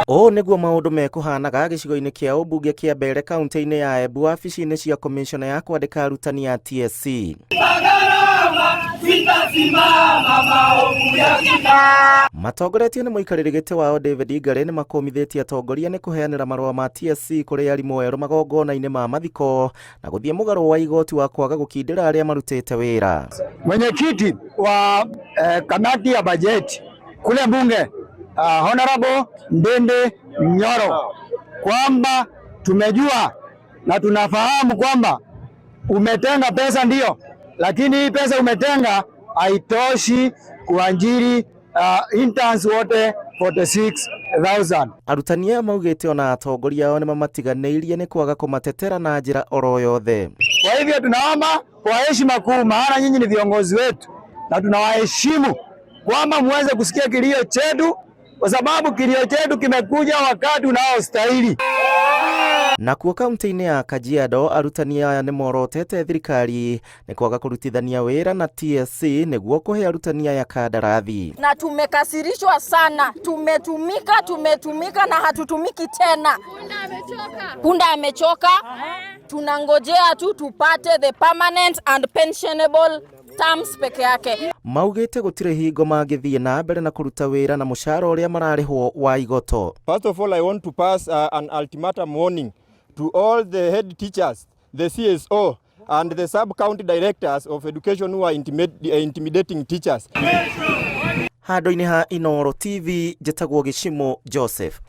O niguo maundu mekuhanaga gicigo-ini kia ubunge kia Mbere kaunti-ini ya Embu wabici-ini cia komishona ya kwandika arutani ya TSC. Matongoretio ni muikariri giti wao David Ngare ni makomithitie atongoria ni kuheanira marua ma TSC kuri arimu eru magongona-ini ma mathiko na guthie mugaro wa igoti wa kwaga gukindira aria marutite wira. Mwenyekiti wa kamati ya bajeti kule bunge Honorable Ndindi Nyoro kwamba tumejua na tunafahamu kwamba umetenga pesa ndio, lakini hii pesa umetenga haitoshi kuajiri interns wote 46,000. Arutani aya maugite ona atongoria ao ni mamatiganeirie ni kwaga kumatetera na njira oro yothe. Kwa hivyo tunaomba kwa heshima kuu, maana nyinyi ni viongozi wetu na tunawaheshimu, kwamba muweze kusikia kilio chetu, kwa sababu kilio chetu kimekuja wakati unaostahili. Na kuo kaunti-ini ya Kajiado arutani aya ni morotete thirikari ni kwaga kurutithania wira na TSC niguo kuhe arutani aya kandarathi. Na tumekasirishwa sana, tumetumika na hatutumiki tena. Punda amechoka. Tunangojea tu tupate the permanent and pensionable terms peke yake. Maugite gutire hingo mangithie na mbere na kuruta wira na mushara uria mararihwo wa igoto. First of all, I want to pass an ultimatum warning to all the head teachers, the CSO and the sub-county directors of education who are intimidating teachers. Handu-ini ha Inooro TV, njitagwo Gicimo Joseph.